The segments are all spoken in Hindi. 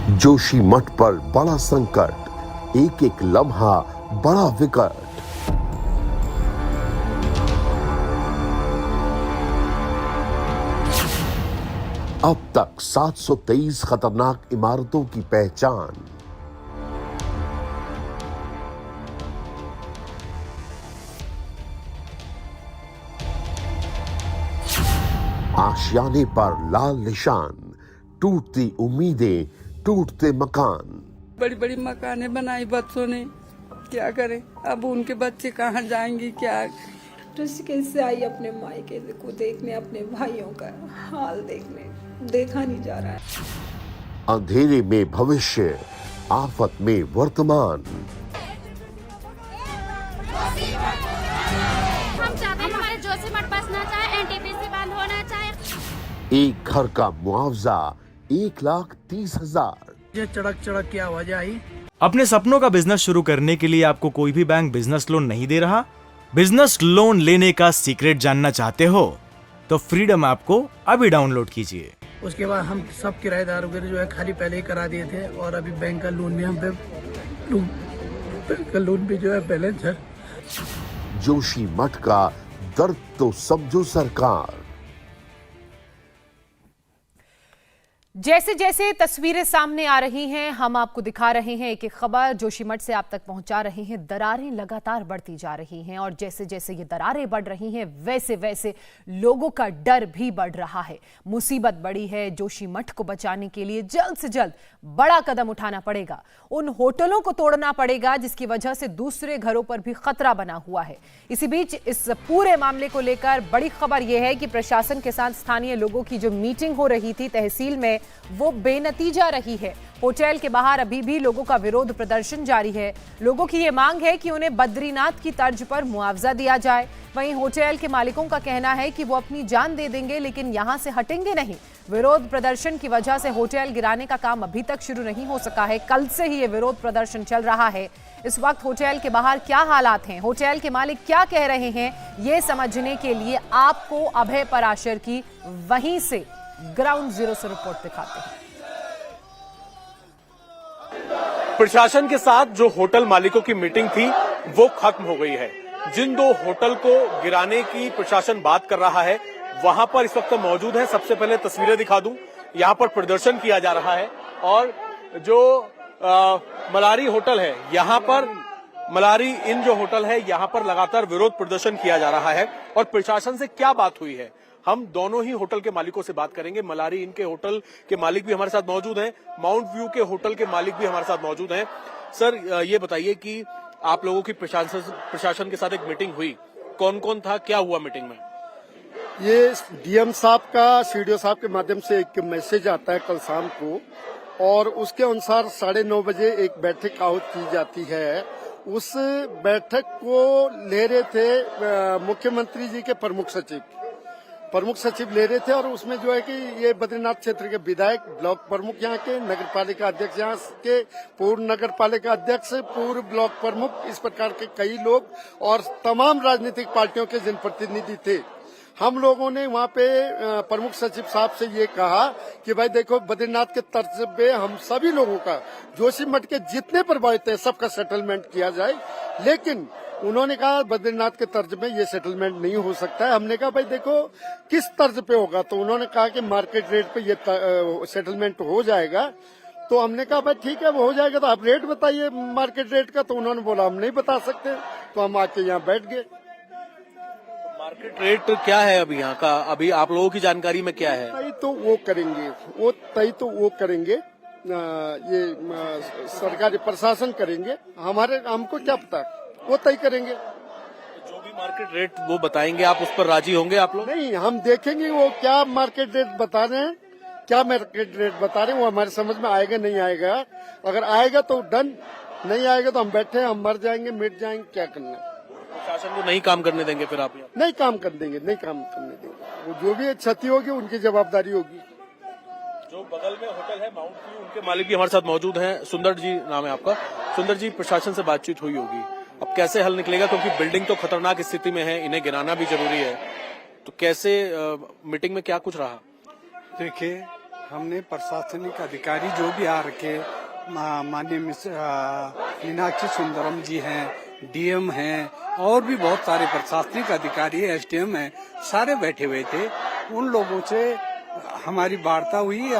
जोशीमठ पर बड़ा संकट, एक एक लम्हा बड़ा विकट। अब तक 723 खतरनाक इमारतों की पहचान। आशियाने पर लाल निशान, टूटती उम्मीदें, टूटते मकान। बड़ी बड़ी मकानें बनाई बच्चों ने, क्या करें अब उनके बच्चे कहाँ जाएंगी क्या। कैसे आई अपने मायके को देखने, अपने भाइयों का हाल देखने, देखा नहीं जा रहा है। अंधेरे में भविष्य, आफत में वर्तमान। हम चाहते हैं हमारे जोशीमठ बसना चाहे, एनटीपीसी बंद होना चाहे। एक घर का मुआवजा 1,30,000। ये चड़क चड़क की आवाज आई। अपने सपनों का बिजनेस शुरू करने के लिए आपको कोई भी बैंक बिजनेस लोन नहीं दे रहा? बिजनेस लोन लेने का सीक्रेट जानना चाहते हो तो फ्रीडम ऐप को अभी डाउनलोड कीजिए। उसके बाद हम सब किराएदार वगैरह जो है खाली पहले ही करा दिए थे, और अभी बैंक का लोन भी हम पे लोन भी जो है बैलेंस है। जोशीमठ का दर्द तो समझो सरकार। जैसे जैसे तस्वीरें सामने आ रही हैं, हम आपको दिखा रहे हैं एक एक खबर जोशीमठ से आप तक पहुंचा रहे हैं। दरारें लगातार बढ़ती जा रही हैं और जैसे जैसे ये दरारें बढ़ रही हैं वैसे वैसे लोगों का डर भी बढ़ रहा है। मुसीबत बड़ी है, जोशीमठ को बचाने के लिए जल्द से जल्द बड़ा कदम उठाना पड़ेगा। उन होटलों को तोड़ना पड़ेगा जिसकी वजह से दूसरे घरों पर भी खतरा बना हुआ है। इसी बीच इस पूरे मामले को लेकर बड़ी खबर यह है कि प्रशासन के साथ स्थानीय लोगों की जो मीटिंग हो रही थी तहसील में, वो बेनतीजा रही है। होटल के बाहर अभी भी लोगों का विरोध प्रदर्शन जारी है। लोगों की ये मांग है कि उन्हें बद्रीनाथ की तर्ज पर मुआवजा दिया जाए। वहीं होटल के मालिकों का कहना है कि वो अपनी जान दे देंगे लेकिन यहां से हटेंगे नहीं। विरोध प्रदर्शन की वजह से होटल गिराने का काम अभी तक शुरू नहीं हो सका है। कल से ही ये विरोध प्रदर्शन चल रहा है। इस वक्त होटल के बाहर क्या हालात हैं, होटल के मालिक क्या कह रहे हैं, ये समझने के लिए आपको अभय पराशर की वहीं से ग्राउंड जीरो से रिपोर्ट दिखाते हैं। प्रशासन के साथ जो होटल मालिकों की मीटिंग थी वो खत्म हो गई है। जिन दो होटल को गिराने की प्रशासन बात कर रहा है वहां पर इस वक्त मौजूद है। सबसे पहले तस्वीरें दिखा दूं, यहां पर प्रदर्शन किया जा रहा है और जो मलारी होटल है यहां पर, मलारी इन जो होटल है यहां पर लगातार विरोध प्रदर्शन किया जा रहा है। और प्रशासन से क्या बात हुई है, हम दोनों ही होटल के मालिकों से बात करेंगे। मलारी इन के होटल के मालिक भी हमारे साथ मौजूद हैं, माउंट व्यू के होटल के मालिक भी हमारे साथ मौजूद हैं। सर ये बताइए कि आप लोगों की प्रशासन के साथ एक मीटिंग हुई, कौन कौन था, क्या हुआ मीटिंग में? ये डीएम साहब का सीडीओ साहब के माध्यम से एक मैसेज आता है कल शाम को, और उसके अनुसार 9:30 बजे एक बैठक आहूत की जाती है। उस बैठक को ले रहे थे मुख्यमंत्री जी के प्रमुख सचिव ले रहे थे, और उसमें जो है कि ये बद्रीनाथ क्षेत्र के विधायक, ब्लॉक प्रमुख यहाँ के, नगर पालिका अध्यक्ष यहाँ के, पूर्व नगर पालिका अध्यक्ष, पूर्व ब्लॉक प्रमुख, इस प्रकार के कई लोग और तमाम राजनीतिक पार्टियों के जनप्रतिनिधि थे। हम लोगों ने वहाँ पे प्रमुख सचिव साहब से ये कहा कि भाई देखो, बद्रीनाथ के तर्ज पे हम सभी लोगों का, जोशीमठ के जितने प्रभावित हैं सबका सेटलमेंट किया जाए। लेकिन उन्होंने कहा बद्रीनाथ के तर्ज में ये सेटलमेंट नहीं हो सकता है। हमने कहा भाई देखो किस तर्ज पे होगा, तो उन्होंने कहा कि मार्केट रेट पे ये सेटलमेंट हो जाएगा। तो हमने कहा भाई ठीक है वो हो जाएगा, तो आप रेट बताइए मार्केट रेट का। तो उन्होंने बोला हम नहीं बता सकते। तो हम आके यहाँ बैठ गए। मार्केट रेट क्या है अभी यहाँ का, अभी आप लोगों की जानकारी में क्या है? तय तो वो करेंगे, ये सरकारी प्रशासन करेंगे, हमको क्या पता, वो तय करेंगे। जो भी मार्केट रेट वो बताएंगे आप उस पर राजी होंगे आप लोग? नहीं, हम देखेंगे वो क्या मार्केट रेट बता रहे हैं, वो हमारे समझ में आएगा नहीं आएगा। अगर आएगा तो डन, नहीं आएगा तो हम बैठे, हम मर जाएंगे, मिट जाएंगे, क्या करना है। प्रशासन को नहीं काम करने देंगे फिर आप? नहीं काम करने देंगे। वो जो भी क्षति होगी उनकी जवाबदारी होगी। जो बगल में होटल है माउंट व्यू, उनके मालिक भी हमारे साथ मौजूद हैं। सुंदर जी नाम है आपका। सुंदर जी, प्रशासन से बातचीत हुई होगी, अब कैसे हल निकलेगा, क्योंकि बिल्डिंग तो खतरनाक स्थिति में है, इन्हें गिराना भी जरूरी है, तो कैसे मीटिंग में क्या कुछ रहा? देखिए, हमने प्रशासनिक अधिकारी जो भी आ रखे, माननीय मीनाक्षी सुंदरम जी हैं, डीएम हैं, और भी बहुत सारे प्रशासनिक अधिकारी, एसडीएम हैं, सारे बैठे हुए थे। उन लोगों से हमारी वार्ता हुई।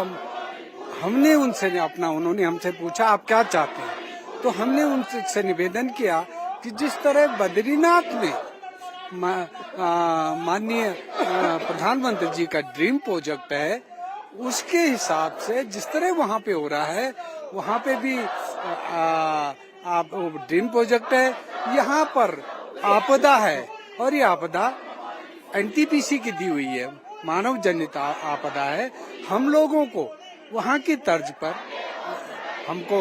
हमने उनसे उन्होंने हमसे पूछा आप क्या चाहते हैं, तो हमने उनसे निवेदन किया कि जिस तरह बद्रीनाथ में माननीय प्रधानमंत्री जी का ड्रीम प्रोजेक्ट है, उसके हिसाब से जिस तरह वहाँ पे हो रहा है, वहाँ पे भी आप ड्रीम प्रोजेक्ट है। यहाँ पर आपदा है, और ये आपदा एनटीपीसी की दी हुई है, मानव जनित आपदा है। हम लोगों को वहाँ की तर्ज पर हमको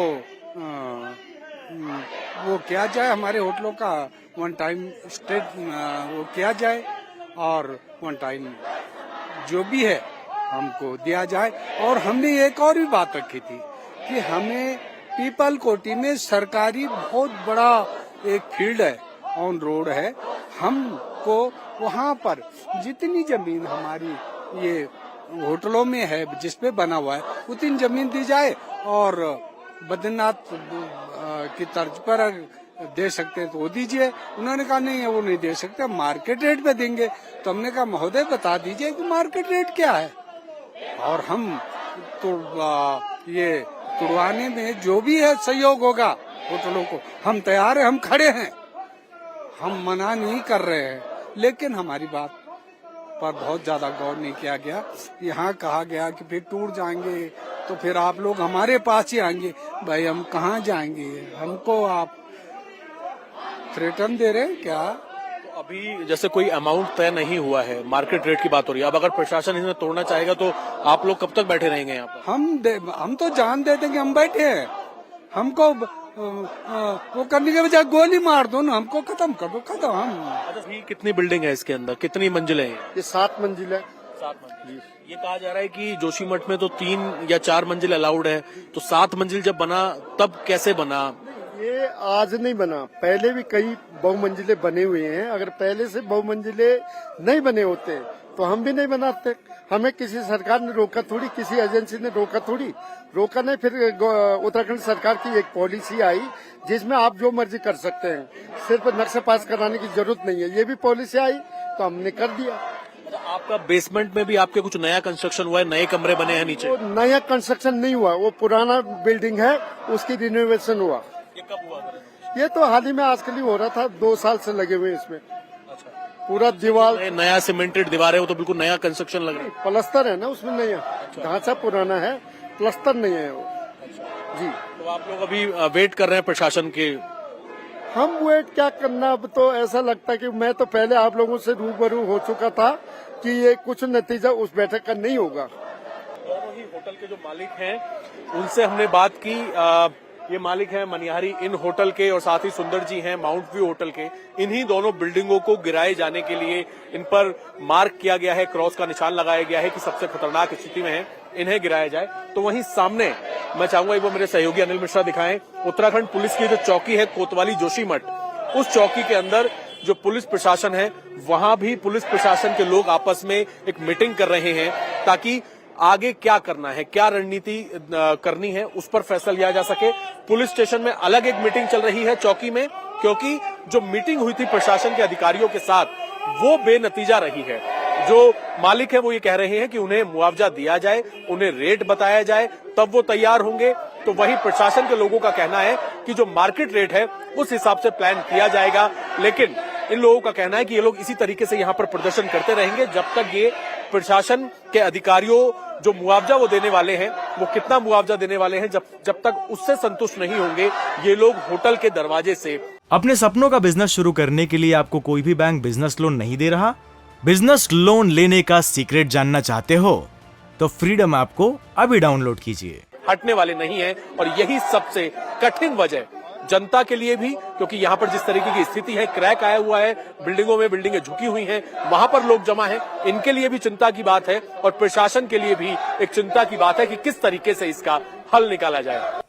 वो किया जाए, हमारे होटलों का वन टाइम स्टे वो किया जाए, और वन टाइम जो भी है हमको दिया जाए। और हमने एक और भी बात रखी थी कि हमें पीपल कोठी में सरकारी बहुत बड़ा एक फील्ड है, ऑन रोड है, हमको वहाँ पर जितनी जमीन हमारी ये होटलों में है जिसपे बना हुआ है, उतनी जमीन दी जाए, और बद्रीनाथ की तर्ज पर दे सकते हैं तो वो दीजिए। उन्होंने कहा नहीं, वो नहीं दे सकते, मार्केट रेट पे देंगे। तो हमने कहा महोदय बता दीजिए कि मार्केट रेट क्या है, और हम तो ये तुड़वाने में जो भी है सहयोग होगा होटलों को, हम तैयार हैं, हम खड़े हैं, हम मना नहीं कर रहे हैं। लेकिन हमारी बात पर बहुत ज्यादा गौर नहीं किया गया। यहाँ कहा गया कि फिर टूर जाएंगे तो फिर आप लोग हमारे पास ही आएंगे। भाई हम कहाँ जाएंगे, हमको आप थ्रेटन दे रहे हैं क्या? तो अभी जैसे कोई अमाउंट तय नहीं हुआ है, मार्केट रेट की बात हो रही है, अब अगर प्रशासन इन्हें तोड़ना चाहेगा तो आप लोग कब तक बैठे रहेंगे यहाँ पर? हम तो जान देते कि हम बैठे हैं, हमको वो करने के बजाय गोली मार दो ना, हमको खत्म कर दो, खत्म। हम अच्छा, कितनी बिल्डिंग है इसके अंदर, कितनी मंजिलें हैं? ये 7 मंजिल है। 7 मंजिल। ये कहा जा रहा है कि जोशीमठ में तो 3 या 4 मंजिल अलाउड है, तो 7 मंजिल जब बना तब कैसे बना? ये आज नहीं बना, पहले भी कई बहुमंजिले बने हुए हैं। अगर पहले से बहुमंजिले नहीं बने होते तो हम भी नहीं बनाते। हमें किसी सरकार ने रोका थोड़ी, किसी एजेंसी ने रोका थोड़ी, रोका नहीं। फिर उत्तराखंड सरकार की एक पॉलिसी आई जिसमें आप जो मर्जी कर सकते हैं, सिर्फ नक्शा पास कराने की जरूरत नहीं है। ये भी पॉलिसी आई तो हमने कर दिया। आपका बेसमेंट में भी आपके कुछ नया कंस्ट्रक्शन हुआ है, नए कमरे बने हैं नीचे? वो नया कंस्ट्रक्शन नहीं हुआ, वो पुराना बिल्डिंग है, उसकी रिनोवेशन हुआ। ये कब हुआ? ये तो हाल ही में आजकल ही हो रहा था, 2 साल से लगे हुए इसमें। पूरा दीवार नया सीमेंटेड दीवार है, वो तो बिल्कुल नया कंस्ट्रक्शन लग रहा है। प्लस्तर है ना उसमें, नया ढांचा पुराना है, प्लस्तर नहीं है वो। जी, तो आप लोग अभी वेट कर रहे हैं प्रशासन के? हम वेट क्या करना, अब तो ऐसा लगता है कि मैं तो पहले आप लोगों से रूबरू हो चुका था कि ये कुछ नतीजा उस बैठक का नहीं होगा। दोनों ही होटल के जो मालिक हैं उनसे हमने बात की। ये मालिक हैं मनिहारी इन होटल के, और साथ ही सुंदर जी हैं माउंट व्यू होटल के। इन्हीं दोनों बिल्डिंगों को गिराए जाने के लिए इन पर मार्क किया गया है, क्रॉस का निशान लगाया गया है कि सबसे खतरनाक स्थिति में है, इन्हें गिराया जाए। तो वहीं सामने मैं चाहूंगा एक बार मेरे सहयोगी अनिल मिश्रा दिखाएं, उत्तराखंड पुलिस की जो चौकी है कोतवाली जोशीमठ, उस चौकी के अंदर जो पुलिस प्रशासन है, वहां भी पुलिस प्रशासन के लोग आपस में एक मीटिंग कर रहे हैं ताकि आगे क्या करना है, क्या रणनीति करनी है, उस पर फैसला लिया जा सके। पुलिस स्टेशन में अलग एक मीटिंग चल रही है चौकी में, क्योंकि जो मीटिंग हुई थी प्रशासन के अधिकारियों के साथ वो बेनतीजा रही है। जो मालिक है वो ये कह रहे हैं कि उन्हें मुआवजा दिया जाए, उन्हें रेट बताया जाए, तब वो तैयार होंगे। तो वही प्रशासन के लोगों का कहना है कि जो मार्केट रेट है उस हिसाब से प्लान किया जाएगा। लेकिन इन लोगों का कहना है कि ये लोग इसी तरीके से यहाँ पर प्रदर्शन करते रहेंगे जब तक ये प्रशासन के अधिकारियों जो मुआवजा वो देने वाले हैं, वो कितना मुआवजा देने वाले हैं, जब तक उससे संतुष्ट नहीं होंगे ये लोग होटल के दरवाजे से। अपने सपनों का बिजनेस शुरू करने के लिए आपको कोई भी बैंक बिजनेस लोन नहीं दे रहा? बिजनेस लोन लेने का सीक्रेट जानना चाहते हो तो फ्रीडम ऐप को अभी डाउनलोड कीजिए। हटने वाले नहीं है, और यही सबसे कठिन वजह जनता के लिए भी, क्योंकि यहाँ पर जिस तरीके की स्थिति है, क्रैक आया हुआ है, बिल्डिंगों में बिल्डिंगें झुकी हुई हैं, वहां पर लोग जमा हैं, इनके लिए भी चिंता की बात है, और प्रशासन के लिए भी एक चिंता की बात है कि किस तरीके से इसका हल निकाला जाए।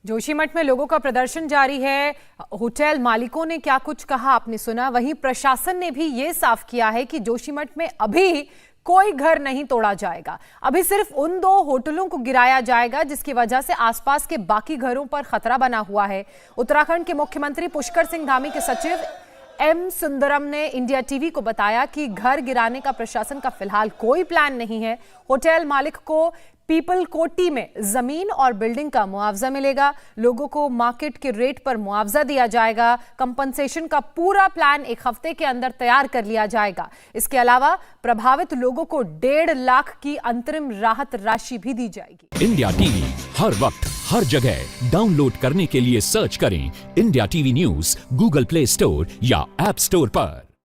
जोशीमठ में लोगों का प्रदर्शन जारी है। होटल मालिकों ने क्या कुछ कहा आपने सुना, वहीं प्रशासन ने भी ये साफ किया है कि जोशीमठ में अभी कोई घर नहीं तोड़ा जाएगा। अभी सिर्फ उन 2 होटलों को गिराया जाएगा जिसकी वजह से आसपास के बाकी घरों पर खतरा बना हुआ है। उत्तराखंड के मुख्यमंत्री पुष्कर सिंह धामी के सचिव एम सुंदरम ने इंडिया टीवी को बताया कि घर गिराने का प्रशासन का फिलहाल कोई प्लान नहीं है। होटल मालिक को पीपल कोटी में जमीन और बिल्डिंग का मुआवजा मिलेगा। लोगों को मार्केट के रेट पर मुआवजा दिया जाएगा। कंपनसेशन का पूरा प्लान 1 हफ्ते के अंदर तैयार कर लिया जाएगा। इसके अलावा प्रभावित लोगों को 1.5 लाख की अंतरिम राहत राशि भी दी जाएगी। इंडिया टीवी हर वक्त हर जगह डाउनलोड करने के लिए सर्च करें India TV news Google play store या ऐप स्टोर पर।